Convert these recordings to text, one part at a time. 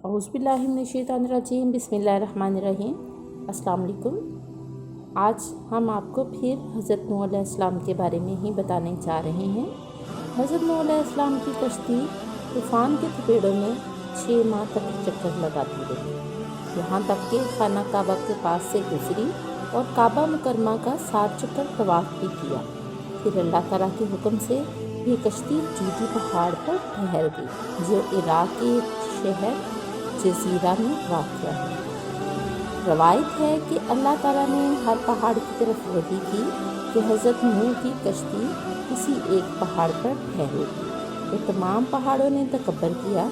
औज़ुबिल्लाहिमिनश्शैतानिर्रजीम बिस्मिल्लाहिर्रहमानिर्रहीम। अस्सलाम वालेकुम। आज हम आपको फिर हज़रत नूह अलैहिस्सलाम के बारे में ही बताने जा रहे हैं। हज़रत नूह अलैहिस्सलाम की कश्ती तूफ़ान के थपेड़ों में 6 माह तक चक्कर लगाती रही, यहाँ तक कि खाना काबा के पास से गुजरी और काबा मुकरमा का 7 चक्कर तवाफ़ भी किया। फिर अल्लाह ताला के हुक्म से ये कश्ती जूदी पहाड़ पर ठहर गई, जो इराक़ के शहर जज़ीरा में वाक़या है। रवायत है कि अल्लाह ताला ने हर पहाड़ की तरफ वही की कि हज़रत नूह की कश्ती किसी एक पहाड़ पर ठहरेगी। तो तमाम पहाड़ों ने तकब्बर किया,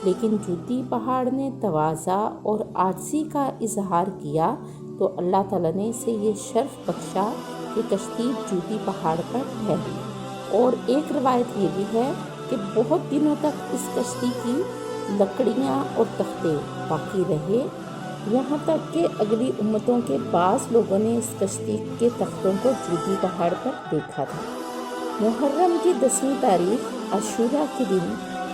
लेकिन जूदी पहाड़ ने तवाज़ा और आजिज़ी का इजहार किया, तो अल्लाह ताला ने इसे ये शर्फ बख्शा कि कश्ती जूदी पहाड़ पर ठहरी। और एक रवायत ये भी है कि बहुत दिनों तक इस कश्ती की लकड़ियाँ और तख्ते बाकी रहे, यहाँ तक कि अगली उम्मतों के बाज़ लोगों ने इस कश्ती के तख्तों को जूदी पहाड़ पर देखा था। मुहर्रम की 10वीं तारीख आशूरा के दिन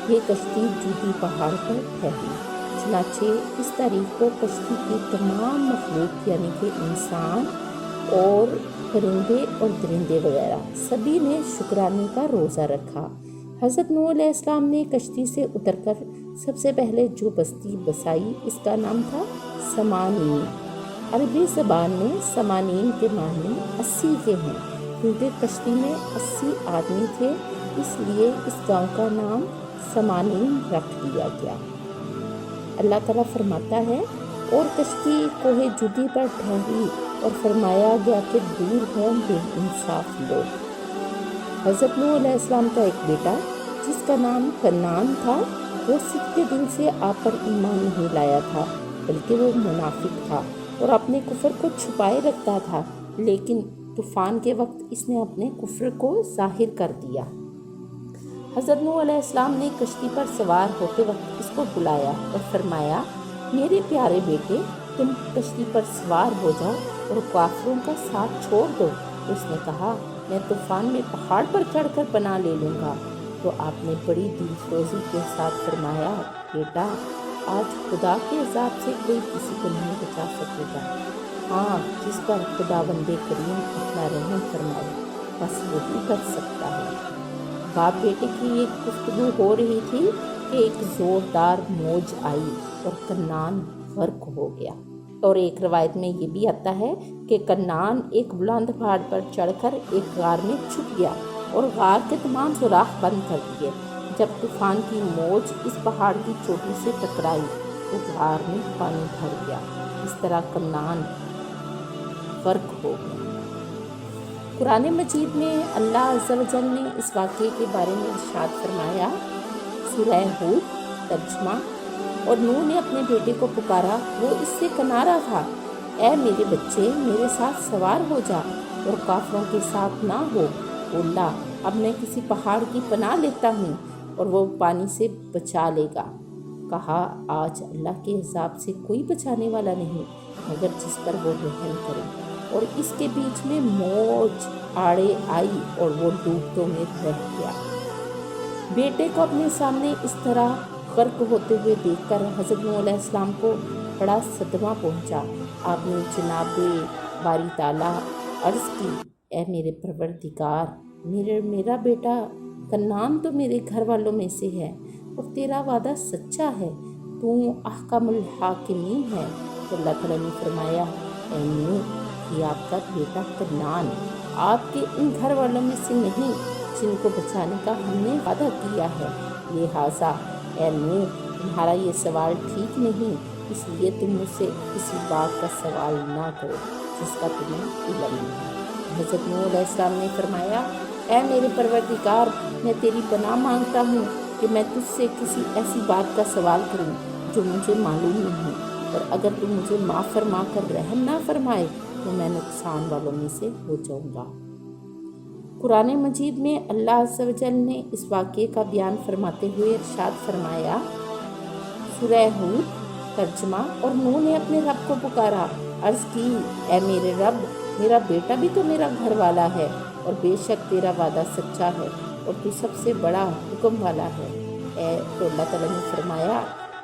ये कश्ती जूदी पहाड़ पर ठहरी। चुनाचे इस तारीख को कश्ती की तमाम मखलूक यानी कि इंसान और परिंदे और दरिंदे वगैरह सभी ने शुक्राने का रोज़ा रखा। हज़रत नूह अलैहिस्सलाम ने कश्ती से उतरकर सबसे पहले जो बस्ती बसाई, इसका नाम था समानीन। अरबी ज़बान में समानीन के माने 80 के हैं, क्योंकि कश्ती में 80 आदमी थे, इसलिए इस गांव का नाम समानीन रख दिया गया। अल्लाह ताला फरमाता है, और कश्ती कोहे जूदी पर ठहरी और फरमाया गया कि दूर हैं बेइंसाफ लोग। हज़रत नूह अलैहिस्सलाम का एक बेटा जिसका नाम कन्नान था, वो सिद्के दिल से आप पर ईमान नहीं लाया था, बल्कि वो मुनाफिक था और अपने कुफ्र को छुपाए रखता था। लेकिन तूफ़ान के वक्त इसने अपने कुफ्र को ज़ाहिर कर दिया। हज़रत नूह अलैहिस्सलाम ने कश्ती पर सवार होते वक्त इसको बुलाया और फरमाया, मेरे प्यारे बेटे, तुम कश्ती पर सवार हो जाओ और काफिरों का साथ छोड़ दो। उसने कहा, मैं तूफ़ान में पहाड़ पर चढ़कर पनाह ले लूँगा। तो आपने बड़ी दिलसोजी के साथ फरमाया, बेटा, आज खुदा के अज़ाब से कोई किसी को नहीं बचा सकेगा। हाँ, जिस पर खुदावंदे करीम अपना रहम फरमाए, बस वही कर सकता है। बाप बेटे की एक गुफ्तगू हो रही थी कि एक ज़ोरदार मौज आई और कन्नान गर्क हो गया। और एक रवायत में ये भी आता है कि कन्नान एक बुलंद पहाड़ पर चढ़कर एक गार में छुप गया और गार के तमाम सुराख बंद कर दिए। जब तूफ़ान की मौज इस पहाड़ की चोटी से टकराई तो गार में पानी भर गया। इस तरह कन्नान गर्क हो गया। कुरान मजीद में अल्लाह अज़्ज़ा व जल ने इस वाक़े के बारे में इरशाद फरमाया, सूरह हूद तर्जुमा। और नूह ने अपने बेटे को पुकारा, वो इससे कनारा था, ऐ मेरे बच्चे, मेरे साथ सवार हो जा और काफिरों के साथ ना हो। बोला, अब मैं किसी पहाड़ की पनाह लेता हूँ और वो पानी से बचा लेगा। कहा, आज अल्लाह के अज़ाब से कोई बचाने वाला नहीं मगर जिस पर वो रहम करे। और इसके बीच में मौज आड़े आई और वो डूबतों में रह गया। बेटे को अपने सामने इस तरह गर्क होते हुए देखकर हज़रत नूह अलैहिस्सलाम को बड़ा सदमा पहुंचा। आपने जनाबे बारी ताला अर्ज़ की, ए मेरे परवरदिगार, मेरा बेटा कन्नान तो मेरे घर वालों में से है और तेरा वादा सच्चा है, तू अहकामुल हाकिमीन है। तो अल्लाह ताला ने फरमाया, ए नूह, कि आपका बेटा कन्नान आपके इन घर वालों में से नहीं जिनको बचाने का हमने वादा किया है। लिहाजा ए नूह, तुम्हारा ये सवाल ठीक नहीं, इसलिए तुम मुझसे किसी बात का सवाल ना करो जिसका तुम्हें इल्म नहीं। हज़रत नूह अलैहिस्सलाम ने फरमाया, ऐ मेरे परवरदिगार, मैं तेरी पनाह मांगता हूँ कि मैं तुझसे किसी ऐसी बात का सवाल करूँ जो मुझे मालूम नहीं, और अगर तू मुझे माफ़ फरमा कर रहम ना फरमाए तो मैं नुकसान वालों में से हो जाऊँगा। कुरान मजीद में अल्लाह अज़्ज़ा व जल ने इस वाक़े का बयान फरमाते हुए इरशाद फरमाया, सूरह हूद तर्जुमा। और नूह ने अपने रब को पुकारा, अर्ज़ की, ए मेरे रब, मेरा बेटा भी तो मेरा घर वाला है और बेशक तेरा वादा सच्चा है और तू सबसे बड़ा हुक्म वाला है। तो अल्लाह ताला ने फरमाया,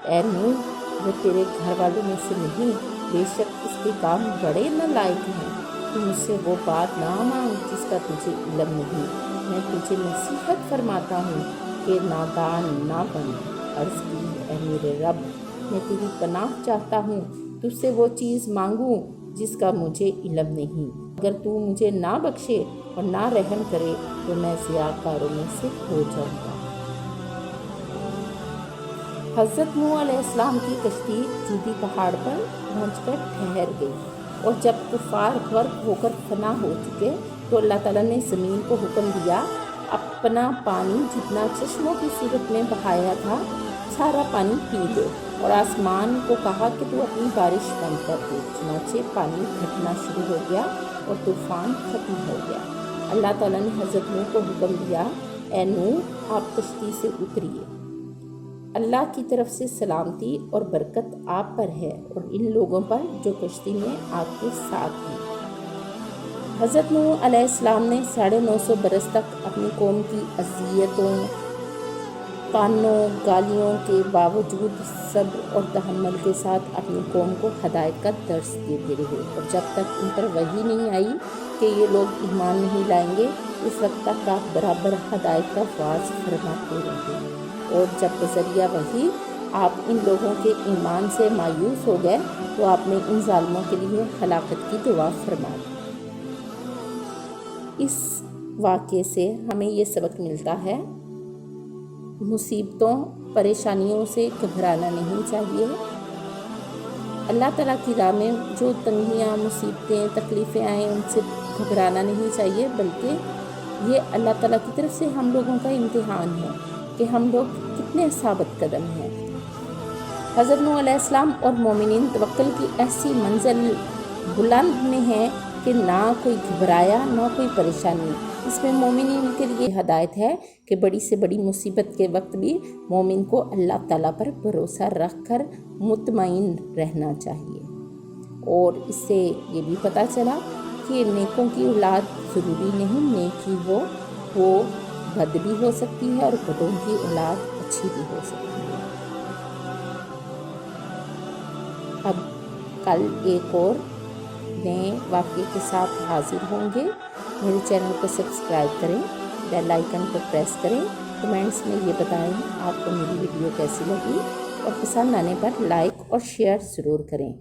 ए नूह, वो तेरे घर वालों में से नहीं, बेशक इसके काम बड़े नालायक हैं। तू मुझसे वो बात ना मांग जिसका तुझे इल्म नहीं। मैं तुझे नसीहत फरमाता हूँ कि नादान ना बन। अर्ज़ की, ए मेरे रब, मैं तेरी पनाह चाहता हूँ तुझसे वो चीज़ मांगूँ जिसका मुझे इल्म नहीं। अगर तू मुझे ना बख्शे और ना रहम करे तो मैं ज़ियाकारों में से हो जाऊँगा। हज़रत नूह अलैहिस्सलाम की कश्ती जूदी पहाड़ पर पहुंचकर ठहर गई और जब कुफ़ार गर्क होकर फना हो चुके तो अल्लाह ताला ने ज़मीन को हुक्म दिया, अपना पानी जितना चश्मों की सूरत में बहाया था सारा पानी पी लो, और आसमान को कहा कि तू अपनी बारिश बंद कर दे। चुनाचे पानी घटना शुरू हो गया और तूफ़ान ख़त्म हो गया। अल्लाह ताला ने हज़रत नूह को हुक्म दिया, ए नूह, आप कश्ती से उतरिए, अल्लाह की तरफ से सलामती और बरकत आप पर है और इन लोगों पर जो कश्ती में आपके साथ हैं। हज़रत नूह अलैहिस्सलाम ने 950 बरस तक अपनी कौम की अज़ियतों, तानों, गालियों के बावजूद सब्र और तहम्मुल के साथ अपनी कौम को हदायत का दर्स देते रहे, और जब तक उन पर वही नहीं आई कि ये लोग ईमान नहीं लाएंगे, उस वक्त तक आप बराबर हदायत का वाज फरमाते रहे। और जब बज़रिया वही आप इन लोगों के ईमान से मायूस हो गए तो आपने इन ज़ालिमों के लिए हलाकत की दुआ फरमा दी। इस वाक़े से हमें ये सबक मिलता है, मुसीबतों परेशानियों से घबराना नहीं चाहिए। अल्लाह ताला की राह में जो तंगियाँ, मुसीबतें, तकलीफ़ें आएँ उनसे घबराना नहीं चाहिए, बल्कि ये अल्लाह ताला की तरफ से हम लोगों का इम्तिहान है कि हम लोग कितने साबित कदम हैं। हज़रत नूह अलैहिस्सलाम और मोमिनीन तवक्कुल की ऐसी मंजिल बुलंद में है कि ना कोई घबराया ना कोई परेशानी। इसमें मोमिनीन के लिए हदायत है कि बड़ी से बड़ी मुसीबत के वक्त भी मोमिन को अल्लाह ताला पर भरोसा रख कर मुतमईन रहना चाहिए। और इससे ये भी पता चला कि नेकों की औलाद ज़रूरी नहीं नेकी हो, वो बद भी हो सकती है और बदों की औलाद अच्छी भी हो सकती है। अब कल एक और नए वाक़े के साथ हाजिर होंगे। मेरे चैनल को सब्सक्राइब करें, बेल आइकन को प्रेस करें, कमेंट्स में ये बताएं आपको मेरी वीडियो कैसी लगी, और पसंद आने पर लाइक और शेयर ज़रूर करें।